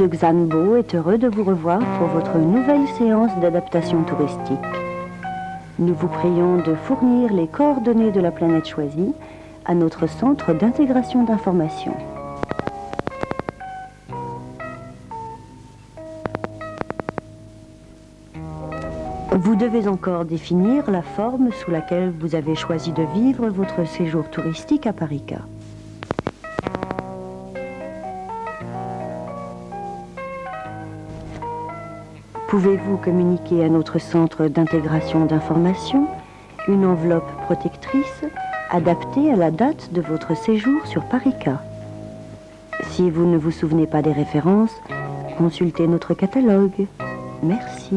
de Xanbo est heureux de vous revoir pour votre nouvelle séance d'adaptation touristique. Nous vous prions de fournir les coordonnées de la planète choisie à notre centre d'intégration d'informations. Vous devez encore définir la forme sous laquelle vous avez choisi de vivre votre séjour touristique à Parika. Pouvez-vous communiquer à notre centre d'intégration d'informations une enveloppe protectrice adaptée à la date de votre séjour sur Parika? Si vous ne vous souvenez pas des références, consultez notre catalogue. Merci.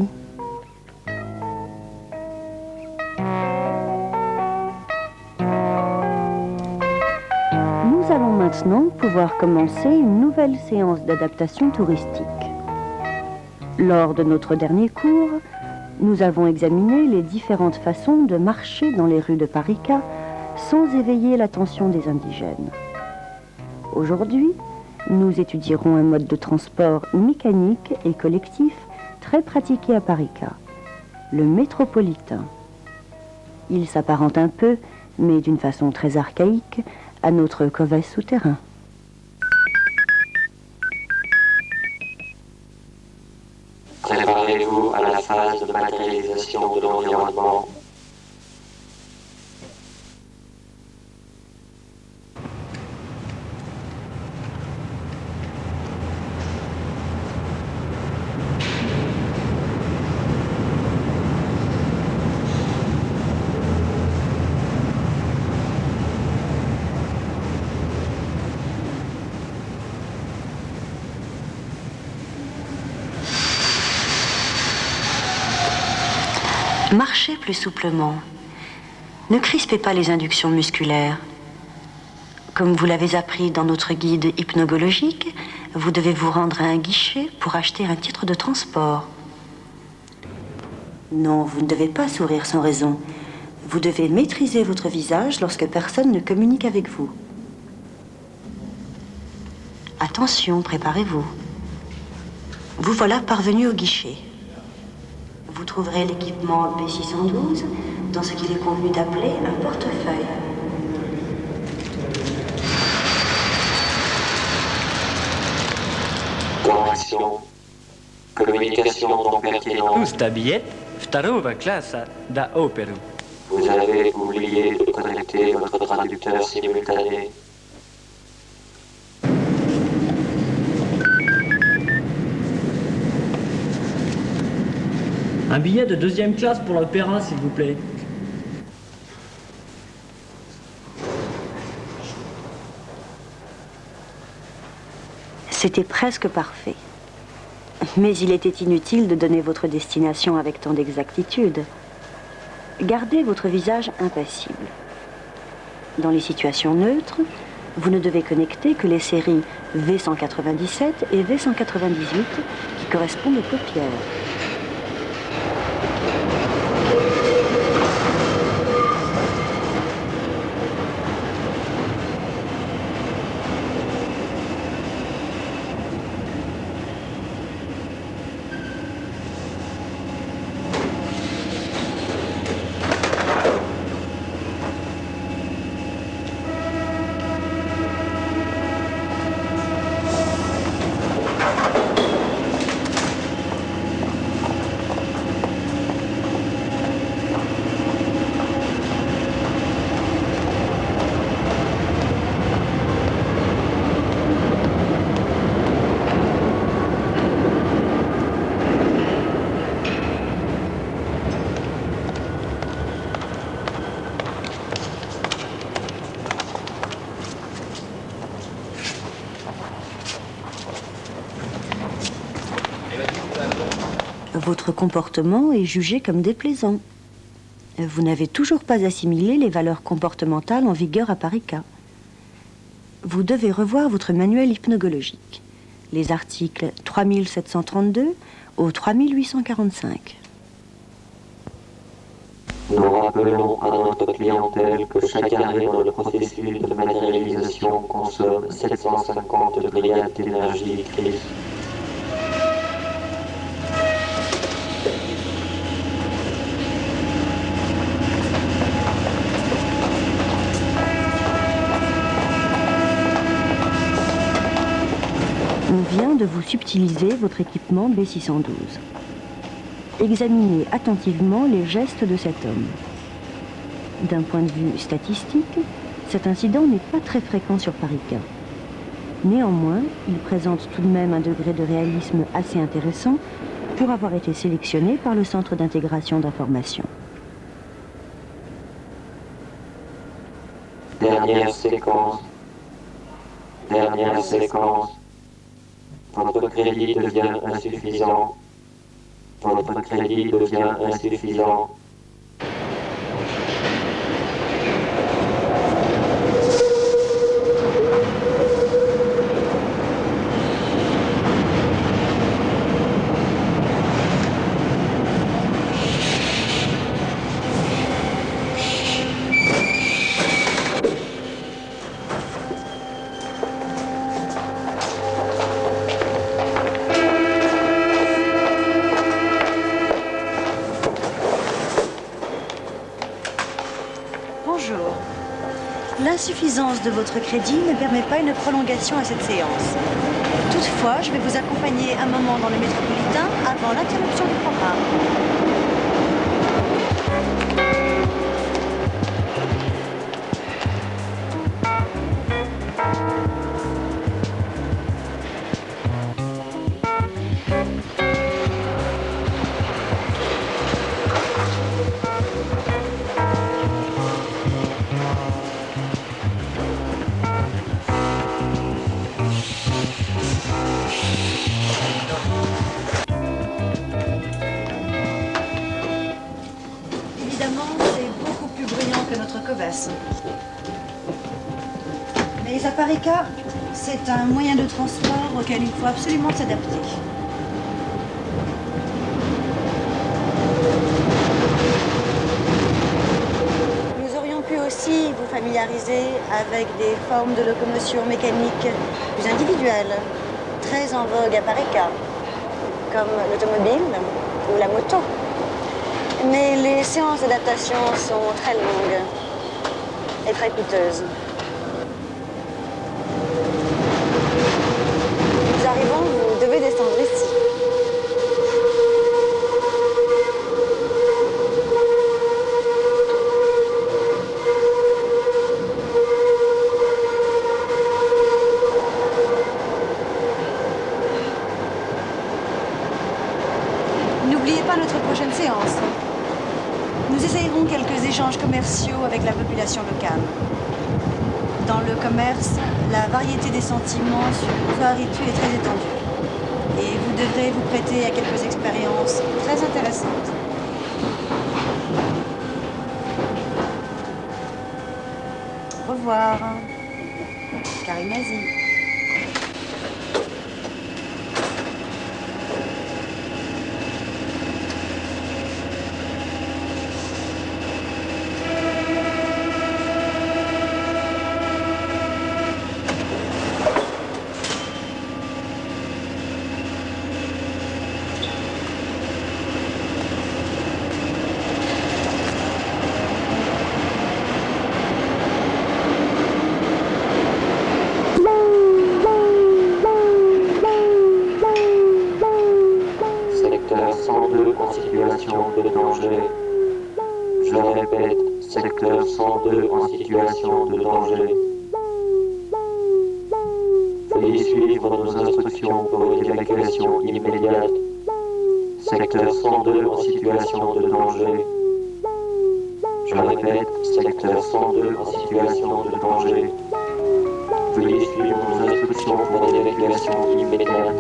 Nous allons maintenant pouvoir commencer une nouvelle séance d'adaptation touristique. Lors de notre dernier cours, nous avons examiné les différentes façons de marcher dans les rues de Parika sans éveiller l'attention des indigènes. Aujourd'hui, nous étudierons un mode de transport mécanique et collectif très pratiqué à Parika, le métropolitain. Il s'apparente un peu, mais d'une façon très archaïque, à notre Koves souterrain. Préparez-vous à la phase de matérialisation de l'environnement. Marchez plus souplement. Ne crispez pas les inductions musculaires. Comme vous l'avez appris dans notre guide hypnogologique, vous devez vous rendre à un guichet pour acheter un titre de transport. Non, vous ne devez pas sourire sans raison. Vous devez maîtriser votre visage lorsque personne ne communique avec vous. Attention, préparez-vous. Vous voilà parvenu au guichet. Vous trouverez l'équipement P612 dans ce qu'il est convenu d'appeler un portefeuille. Correction. Communication non pertinente. Usta bilet, второго класса до оперы. Vous avez oublié de connecter votre traducteur simultané. Un billet de deuxième classe pour l'opéra, s'il vous plaît. C'était presque parfait. Mais il était inutile de donner votre destination avec tant d'exactitude. Gardez votre visage impassible. Dans les situations neutres, vous ne devez connecter que les séries V197 et V198 qui correspondent aux paupières. Votre comportement est jugé comme déplaisant. Vous n'avez toujours pas assimilé les valeurs comportementales en vigueur à Parika. Vous devez revoir votre manuel hypnogologique, les articles 3732 au 3845. Nous rappelons à notre clientèle que chaque arrêt dans le processus de matérialisation consomme 750 dryades d'énergie grise. de vous subtiliser votre équipement B612. Examinez attentivement les gestes de cet homme. D'un point de vue statistique, cet incident n'est pas très fréquent sur Parika. Néanmoins, il présente tout de même un degré de réalisme assez intéressant pour avoir été sélectionné par le Centre d'intégration d'information. Dernière séquence. Dernière séquence. Votre crédit devient insuffisant. Votre crédit devient insuffisant. Bonjour. L'insuffisance de votre crédit ne permet pas une prolongation à cette séance. Toutefois, je vais vous accompagner un moment dans le métropolitain avant l'interruption du programme. Évidemment, c'est beaucoup plus bruyant que notre Covas. Mais à Parika, c'est un moyen de transport auquel il faut absolument s'adapter. Nous aurions pu aussi vous familiariser avec des formes de locomotion mécanique plus individuelles, très en vogue à Parika, comme l'automobile ou la moto. Mais les séances d'adaptation sont très longues et très coûteuses. Nous arrivons, vous devez descendre ici. N'oubliez pas notre prochaine séance. Nous essayerons quelques échanges commerciaux avec la population locale. Dans le commerce, la variété des sentiments sur Toharitu est très étendue. Et vous devrez vous prêter à quelques expériences très intéressantes. Au revoir. Karimazi. Secteur 102 en situation de danger. Je répète, secteur 102 en situation de danger. Veuillez suivre nos instructions pour une évacuation immédiate. Secteur 102 en situation de danger. Je répète, secteur 102 en situation de danger. Veuillez suivre nos instructions pour une évacuation immédiate.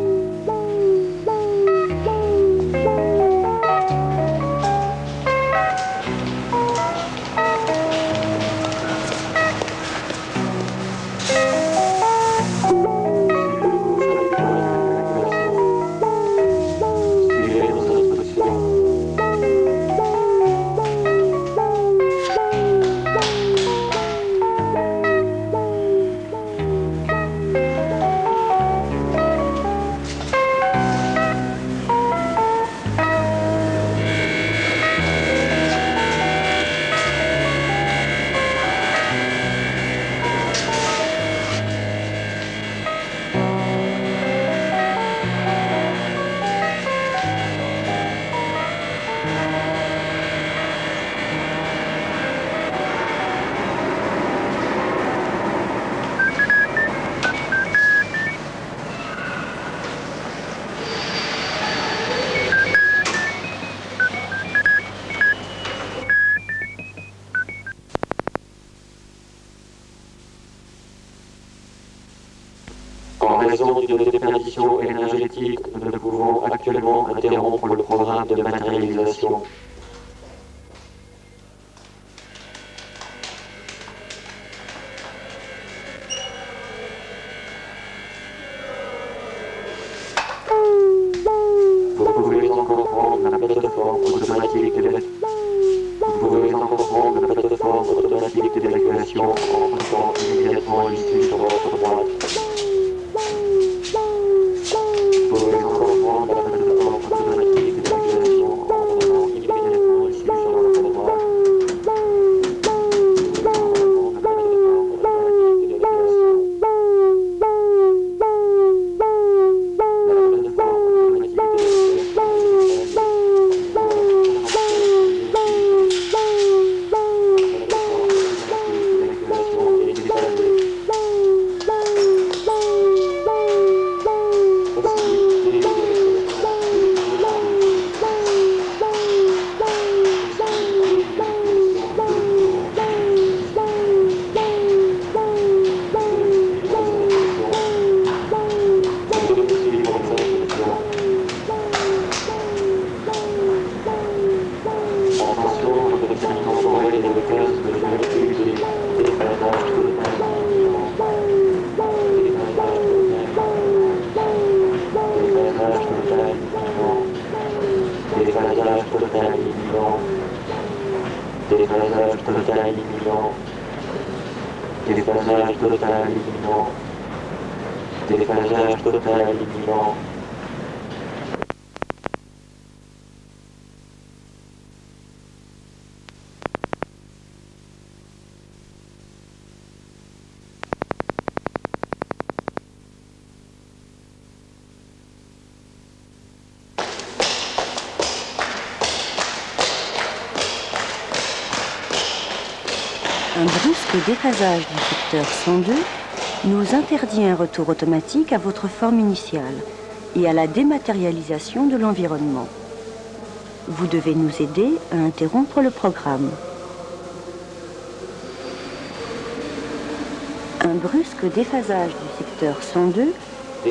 Suivez nos instructions. raison d'une déperdition énergétique, nous ne pouvons actuellement interrompre le programme de matérialisation. Vous pouvez encore prendre la plateforme automatique d'évacuation en poussant immédiatement l'issue sur votre droite. Vous pouvez encore prendre la plateforme automatique d'évacuation en poussant immédiatement l'issue sur votre droite. Déphasage total imminent. Déphasage total imminent. Déphasage total imminent. Un brusque déphasage du secteur 102 nous interdit un retour automatique à votre forme initiale et à la dématérialisation de l'environnement. Vous devez nous aider à interrompre le programme. Un brusque déphasage du secteur 102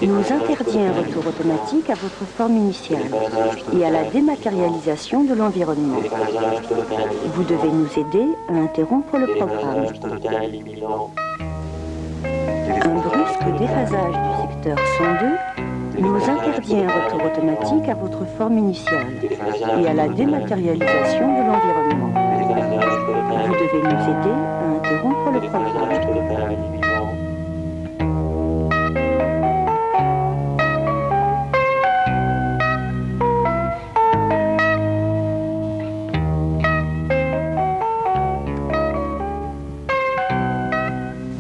nous interdit un retour automatique à votre forme initiale et à la dématérialisation de l'environnement. Vous devez nous aider à interrompre le programme. Un brusque déphasage du secteur 102 nous interdit un retour automatique à votre forme initiale et à la dématérialisation de l'environnement. Vous devez nous aider à interrompre le programme.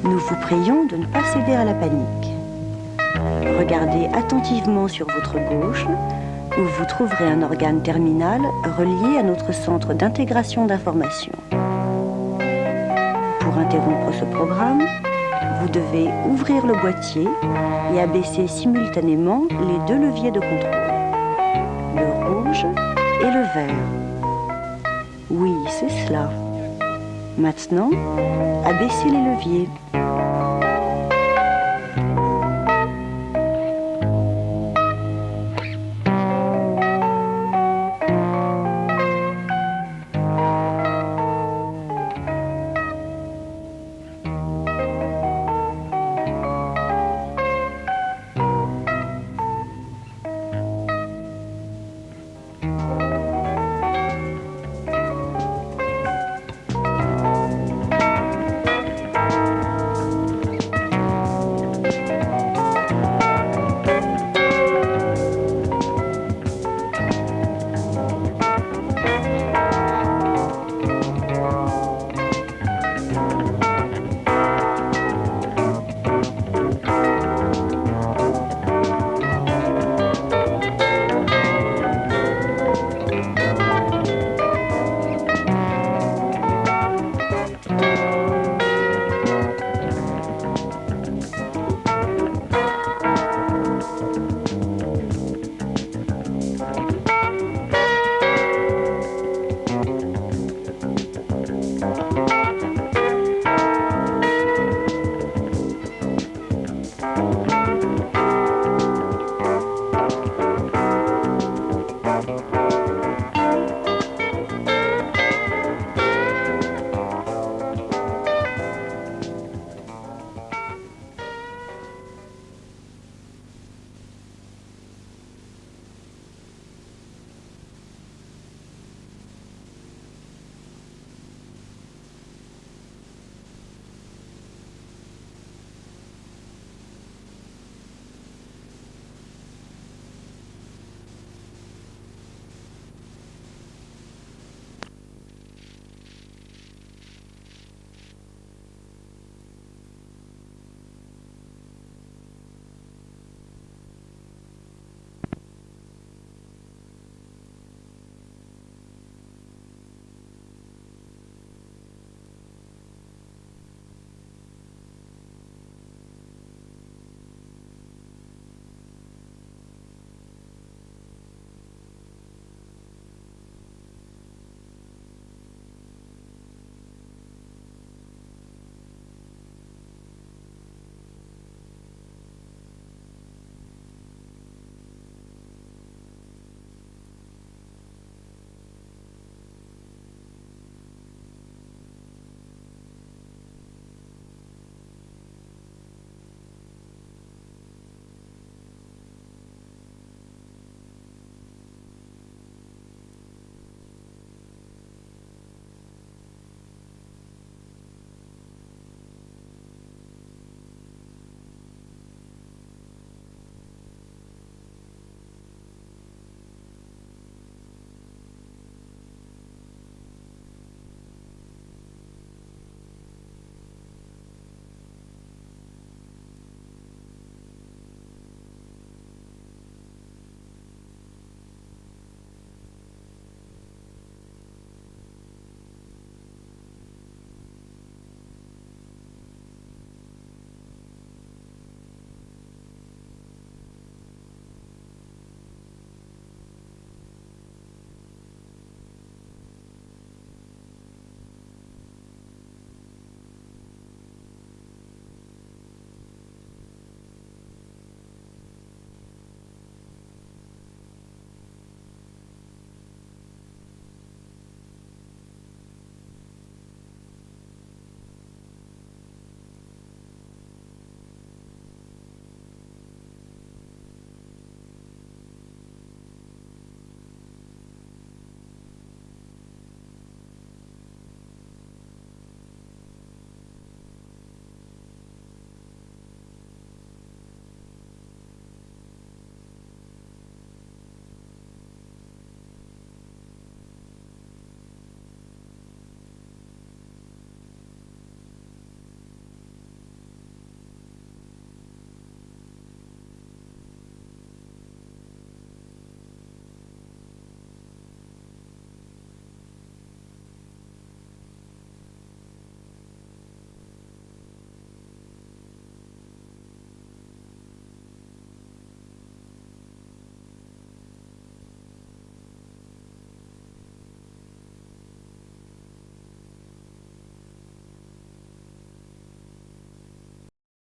Nous vous prions de ne pas céder à la panique. Regardez attentivement sur votre gauche où vous trouverez un organe terminal relié à notre centre d'intégration d'informations. Pour interrompre ce programme, vous devez ouvrir le boîtier et abaisser simultanément les deux leviers de contrôle, le rouge et le vert. Oui, c'est cela. Maintenant, abaissez les leviers.